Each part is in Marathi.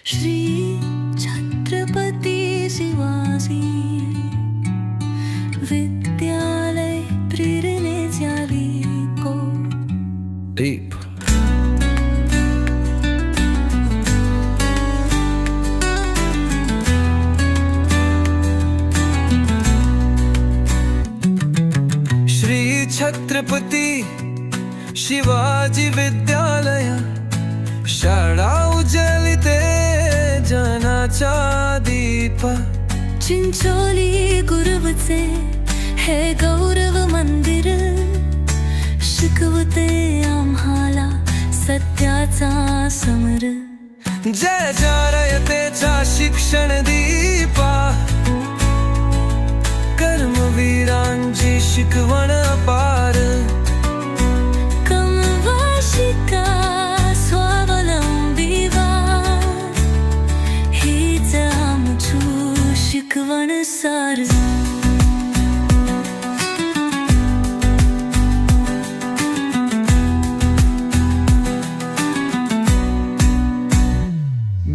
श्री छत्रपती शिवाजी विद्यालय प्रेरणे झाली को Deep. श्री छत्रपती शिवाजी विद्यालय शाळा उजळते जनाचा दीप चिंचोली गुरुवचे हे गौरव मंदिर शिकवते आम्हाला सत्याचा समर जय रयतेचा शिक्षण दीपा कर्मवीरांची शिकवण अपार कमवाशिका स्वावलंबी व्हा हीच आमची शिकवण सार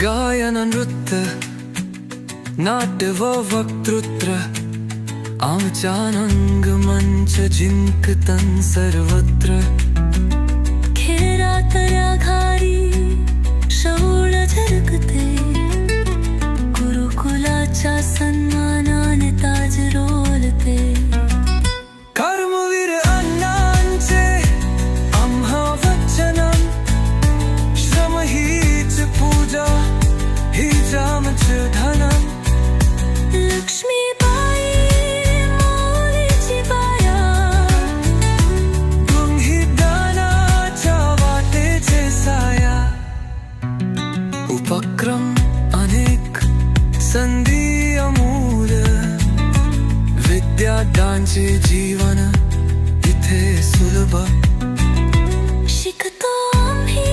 गायन नृत्य नाट्य व वक्तृत्व आमच्या रंगमंच जिंकतन सर्वत्र खेळातल्या घारी शौळ झळकते गुरुकुलाच्या सन्मानाने ताज रोलते कर्मवीर अण्णांचे आम्हा वचन श्रम हीच पूजा हीच आमचं धन लक्ष्मीबाई माऊलीची बाया तुम्ही दानाच्या वाटेचे साया उपक्रम अनेक संधी अमूल्य विद्यार्थ्यांचे जीवन इथे सुलभ शिकतो आम्ही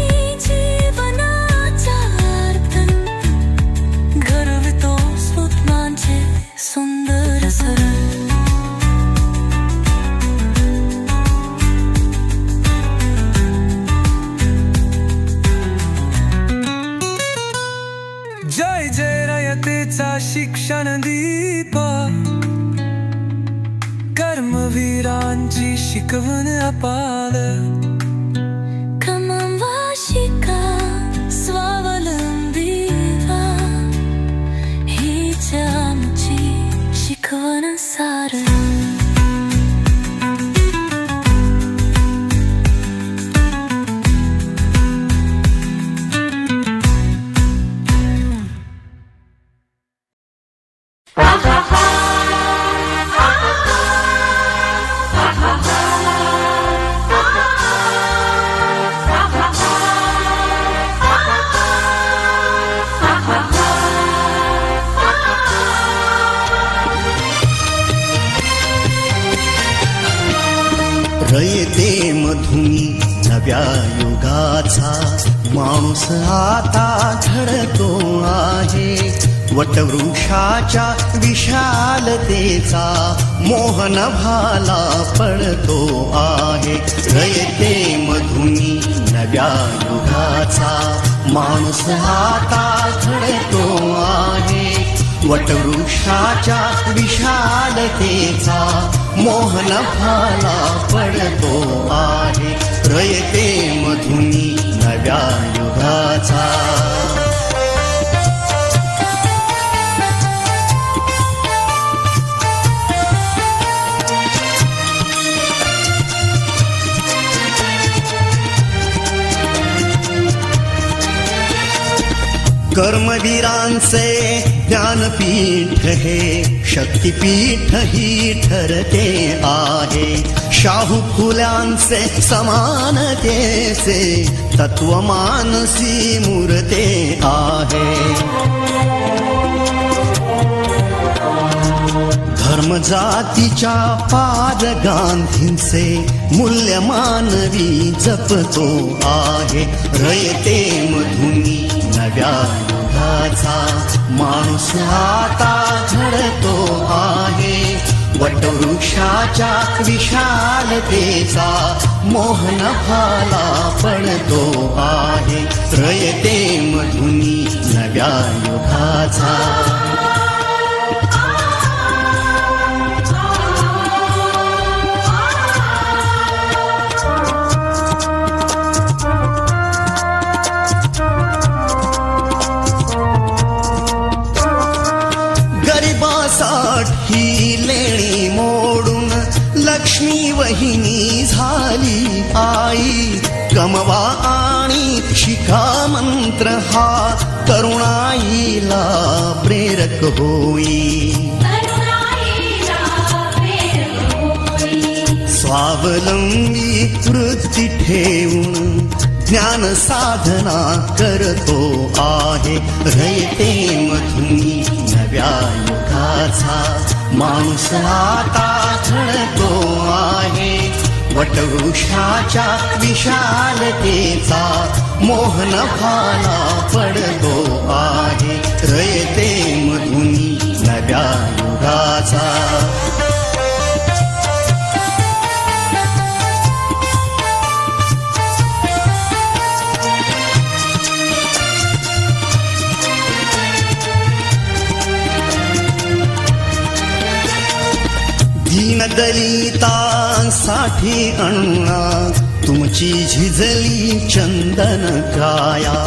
जीवनाचा अर्थ घडवितो स्वप्नांचे सुंदर सरळ जय जय रयतेचा शिक्षण दीप कर्मवीरांची शिकवण अपार कमवाशिका स्वावलंबी व्हा हीच आमची शिकवण सार रयते मधुनी नव्या युगाचा माणूस आता घडतो आहे वटवृक्षाच्या विशालतेचा मोहन भाला पडतो आहे रयते मधुनी नव्या युगाचा माणूस आता घडतो आहे वटवृक्षाच्या विशालतेचा मोहन भाला पडतो आहे रयते मधुनी नव्या युगाचा कर्मवीरांचे ज्ञानपीठ हे शक्तिपीठ ही ठरते आहे शाहू फुल्यांचे समानतेचे तत्व मानसी मूर्ते आहे धर्म जातीच्या पाद गांधींचे मूल्य मानवी जपतो आहे रयते मधुनी नव्या युगाचा माणूस आता घडतो आहे वटवृक्षाच्या विशालतेचा मोहन भाला पडतो आहे रयते मधुनी नव्या नव्या युगाचा. गरिबासाठी लेणी मोडून लक्ष्मी वहिनी झाली आई. कमवा आणि शिका मंत्र हा तरुणाईला प्रेरक होई. स्वावलंबी वृत्ती ठेवून ज्ञान साधना करतो आहे. रयते मधुनी नव्या युगाचा माणूस आता घडतो आहे. वटवृक्षाच्या विशालतेचा मोहन भाला पडतो आहे. रयते मधुनी नव्या युगाचा. दीनदलितांसाठी अण्णा तुमची झिजली चंदन काया.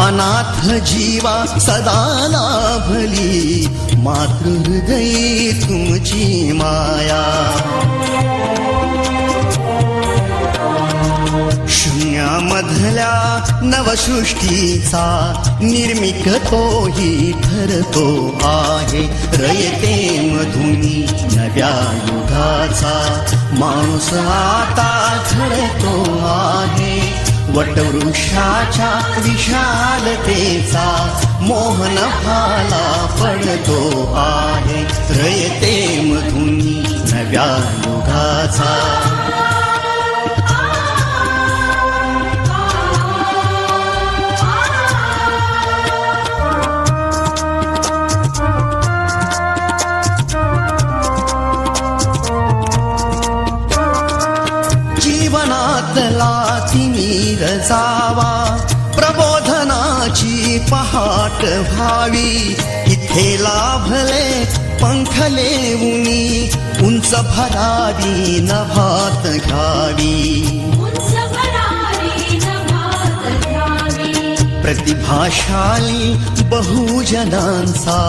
अनाथ जीवा सदा लाभली मातृहृदयी तुमची माया. शून्यामधल्या नवसृष्टीचा निर्मिक तोही ठरतो आहे. रयते मधुनी नव्या युगाचा माणूस आता घडतो आहे. वटवृक्षाच्या विशालतेचा मोहन भाला पडतो आहे. रयते मधुनी नव्या युगाचा. जीवनातला तिमिर जावा प्रबोधनाची पहाट व्हावी. इथे लाभले पंखले उनी उंच भरारी नभात घ्यावी. प्रतिभाशाली बहुजनांचा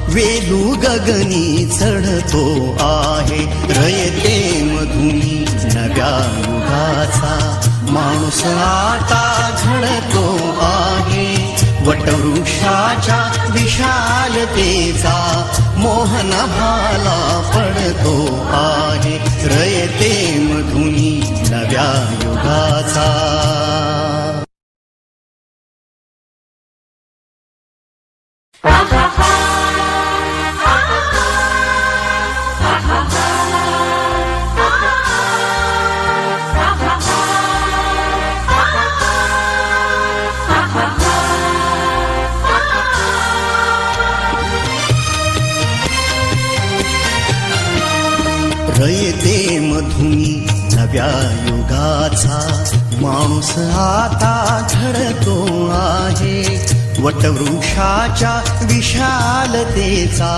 वेलू गगनी चढतो आहे. रयते मधुनी नव्या युगाचा माणूस आता घडतो आहे. वटवृक्षाच्या विशालतेचा मोहन भाला पडतो आहे. रयते मधुनी नव्या युगाचा. रयते मधुनी नव्या युगाचा माणूस आता घडतो आहे. वटवृक्षाच्या विशालतेचा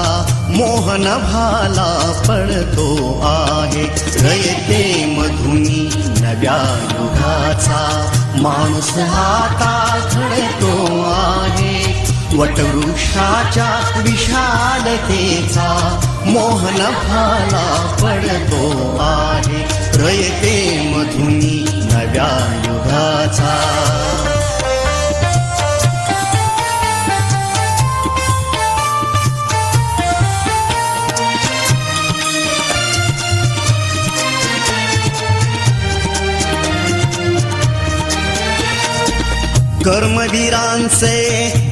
मोहन भाला पडतो आहे. रयते मधुनी नव्या युगाचा माणूस आता घडतो आहे. वटवृक्षाच्या विशालतेचा मोहन भाला पडतो आहे. रयते मधुनी नव्या युगाचा. कर्मवीरांचे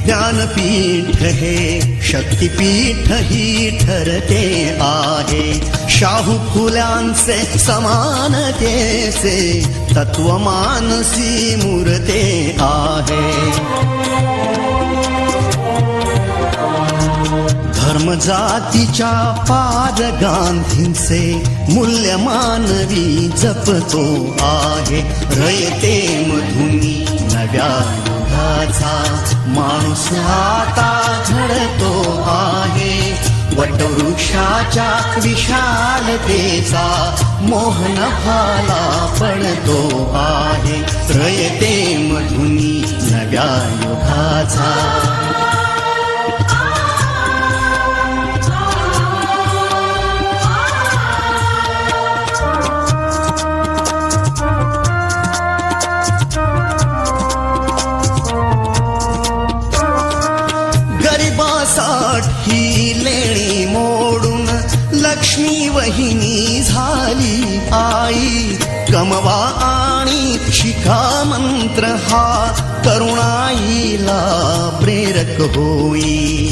ज्ञानपीठ हे शक्तिपीठ ही ठरते आहे. शाहू फुल्यांचे समानतेचे तत्व मानसी मूर्ते आहे. धर्म जातीच्या पार गांधींचे मूल्य मानवी जपतो आहे. रयते मधुनी नव्या युगाचा माणूस आता घडतो आहे वटवृक्षाच्या विशालतेचा मोहन भाला पडतो आहे रयते मधुनी नव्या युगाचा ही लेणी मोडून लक्ष्मी वहिनी झाली आई कमवा आणि शिका मंत्र हा तरुणाईला प्रेरक होई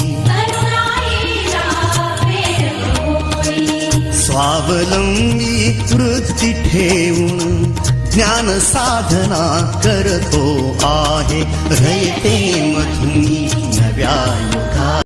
स्वावलंबी वृत्ती ठेवून ज्ञान साधना करतो आहे रयते मधुनी नव्या